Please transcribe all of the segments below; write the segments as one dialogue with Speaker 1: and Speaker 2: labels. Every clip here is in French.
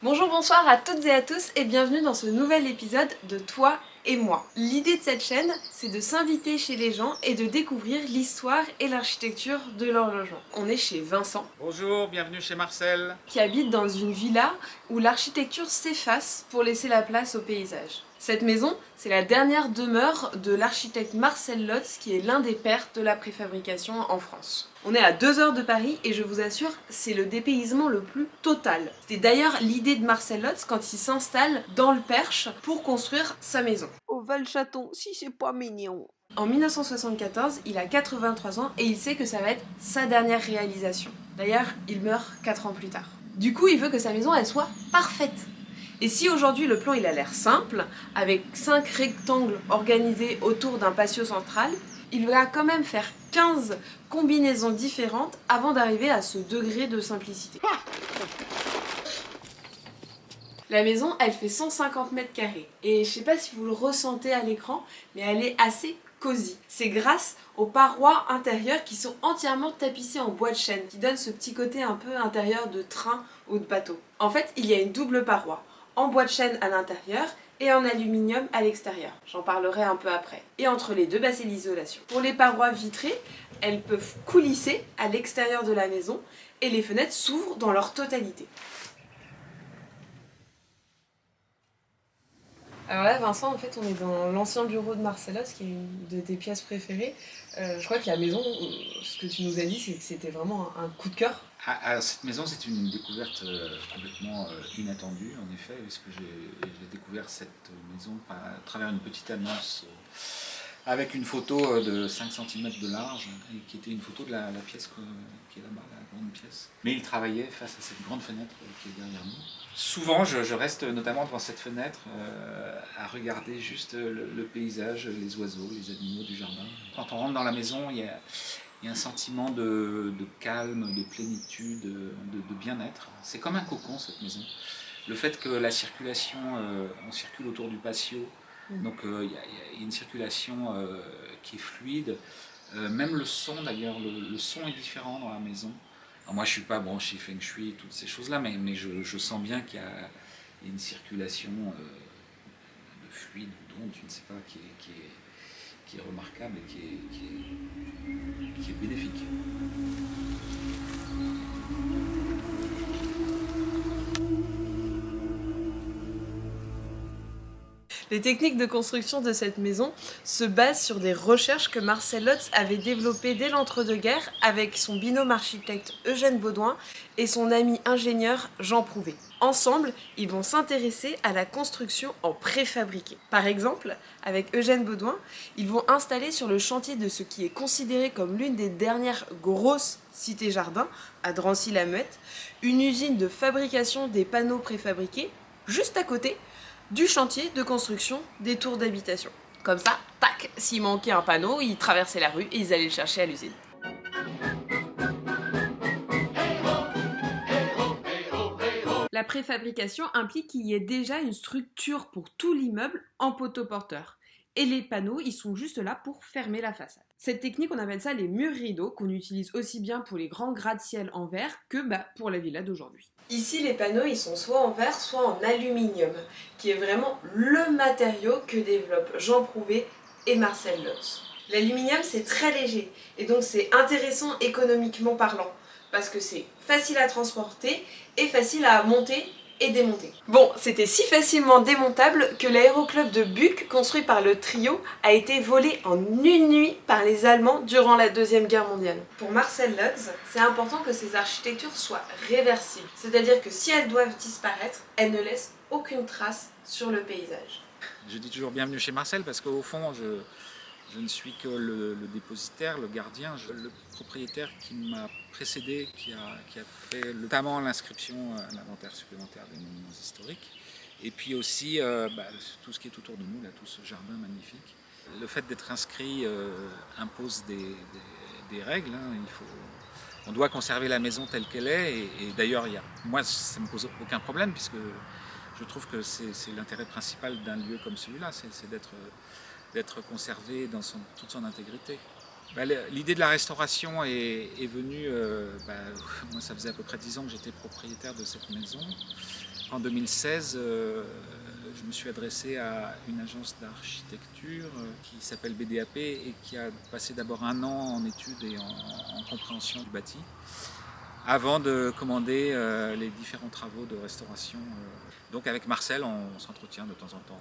Speaker 1: Bonjour, bonsoir à toutes et à tous et bienvenue dans ce nouvel épisode de Toi et moi. L'idée de cette chaîne, c'est de s'inviter chez les gens et de découvrir l'histoire et l'architecture de leur logement. On est chez Vincent,
Speaker 2: Bonjour, bienvenue chez Marcel.
Speaker 1: qui habite dans une villa où l'architecture s'efface pour laisser la place au paysage. Cette maison, c'est la dernière demeure de l'architecte Marcel Lotz, qui est l'un des pères de la préfabrication en France. On est à 2 heures de Paris et je vous assure, c'est le dépaysement le plus total. C'était d'ailleurs l'idée de Marcel Lotz quand il s'installe dans le Perche pour construire sa maison.
Speaker 3: Au Val-Chaton, si c'est pas mignon.
Speaker 1: En 1974, il a 83 ans et il sait que ça va être sa dernière réalisation. D'ailleurs, il meurt 4 ans plus tard. Du coup, il veut que sa maison, elle soit parfaite. Et si aujourd'hui le plan il a l'air simple, avec 5 rectangles organisés autour d'un patio central, il va quand même faire 15 combinaisons différentes avant d'arriver à ce degré de simplicité. La maison, elle fait 150 mètres carrés. Et je sais pas si vous le ressentez à l'écran, mais elle est assez cosy. C'est grâce aux parois intérieures qui sont entièrement tapissées en bois de chêne, qui donne ce petit côté un peu intérieur de train ou de bateau. En fait, il y a une double paroi, en bois de chêne à l'intérieur et en aluminium à l'extérieur. J'en parlerai un peu après. Et entre les deux, c'est l'isolation. Pour les parois vitrées, elles peuvent coulisser à l'extérieur de la maison et les fenêtres s'ouvrent dans leur totalité. Alors là, Vincent, en fait, on est dans l'ancien bureau de Marcella, qui est une de tes pièces préférées. Je crois que la maison, ce que tu nous as dit, c'est que c'était vraiment un coup de cœur.
Speaker 2: Cette maison, c'est une découverte complètement inattendue, en effet, parce que j'ai découvert cette maison à travers une petite annonce avec une photo de 5 cm de large, et qui était une photo de la pièce qui est là-bas, la grande pièce. Mais il travaillait face à cette grande fenêtre qui est derrière nous. Souvent, je reste notamment devant cette fenêtre à regarder juste le paysage, les oiseaux, les animaux du jardin. Quand on rentre dans la maison, il y a un sentiment de calme, de plénitude, de bien-être. C'est comme un cocon, cette maison. Le fait que la circulation, on circule autour du patio, donc il y a une circulation qui est fluide. Même le son d'ailleurs, le son est différent dans la maison. Alors moi je suis pas branché Feng Shui, toutes ces choses-là, mais je sens bien qu'il y a une circulation de fluide ou d'onde, je ne sais pas, qui est remarquable et qui est bénéfique.
Speaker 1: Les techniques de construction de cette maison se basent sur des recherches que Marcel Lotz avait développées dès l'entre-deux-guerres avec son binôme architecte Eugène Baudouin et son ami ingénieur Jean Prouvé. Ensemble, ils vont s'intéresser à la construction en préfabriqué. Par exemple, avec Eugène Baudouin, ils vont installer sur le chantier de ce qui est considéré comme l'une des dernières grosses cités-jardins, à Drancy-la-Muette, une usine de fabrication des panneaux préfabriqués, juste à côté du chantier de construction des tours d'habitation. Comme ça, tac, s'il manquait un panneau, ils traversaient la rue et ils allaient le chercher à l'usine. La préfabrication implique qu'il y ait déjà une structure pour tout l'immeuble en poteau-porteur. Et les panneaux, ils sont juste là pour fermer la façade. Cette technique, on appelle ça les murs rideaux, qu'on utilise aussi bien pour les grands gratte-ciel en verre que pour la villa d'aujourd'hui. Ici, les panneaux, ils sont soit en verre, soit en aluminium, qui est vraiment le matériau que développent Jean Prouvé et Marcel Lotz. L'aluminium, c'est très léger, et donc c'est intéressant économiquement parlant, parce que c'est facile à transporter et facile à monter et démonter. Bon, c'était si facilement démontable que l'aéroclub de Buc, construit par le trio, a été volé en une nuit par les Allemands durant la Deuxième Guerre mondiale. Pour Marcel Lotz, c'est important que ces architectures soient réversibles, c'est-à-dire que si elles doivent disparaître, elles ne laissent aucune trace sur le paysage.
Speaker 2: Je dis toujours bienvenue chez Marcel parce qu'au fond, je ne suis que le dépositaire, le gardien, le propriétaire qui m'a précédé, qui a fait notamment l'inscription à l'inventaire supplémentaire des monuments historiques. Et puis aussi tout ce qui est autour de nous, là, tout ce jardin magnifique. Le fait d'être inscrit impose des règles. On doit conserver la maison telle qu'elle est. Et d'ailleurs, moi, ça ne me pose aucun problème puisque je trouve que c'est l'intérêt principal d'un lieu comme celui-là, c'est d'être conservé dans toute son intégrité. L'idée de la restauration est venue, moi ça faisait à peu près 10 ans que j'étais propriétaire de cette maison, En 2016, je me suis adressé à une agence d'architecture qui s'appelle BDAP et qui a passé d'abord 1 an en études et en compréhension du bâti avant de commander les différents travaux de restauration. Donc avec Marcel, on s'entretient de temps en temps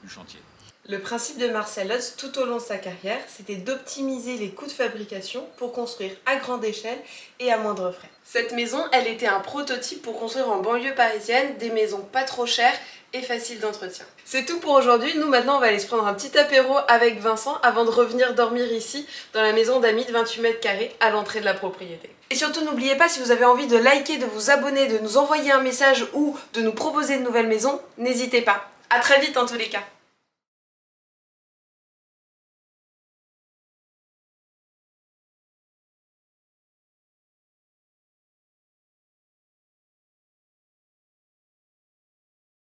Speaker 2: du chantier.
Speaker 1: Le principe de Marcel Hutz tout au long de sa carrière, c'était d'optimiser les coûts de fabrication pour construire à grande échelle et à moindre frais. Cette maison, elle était un prototype pour construire en banlieue parisienne des maisons pas trop chères et faciles d'entretien. C'est tout pour aujourd'hui. Nous maintenant on va aller se prendre un petit apéro avec Vincent avant de revenir dormir ici dans la maison d'amis de 28 mètres carrés à l'entrée de la propriété. Et surtout n'oubliez pas, si vous avez envie de liker, de vous abonner, de nous envoyer un message ou de nous proposer de nouvelles maisons, n'hésitez pas. À très vite en tous les cas.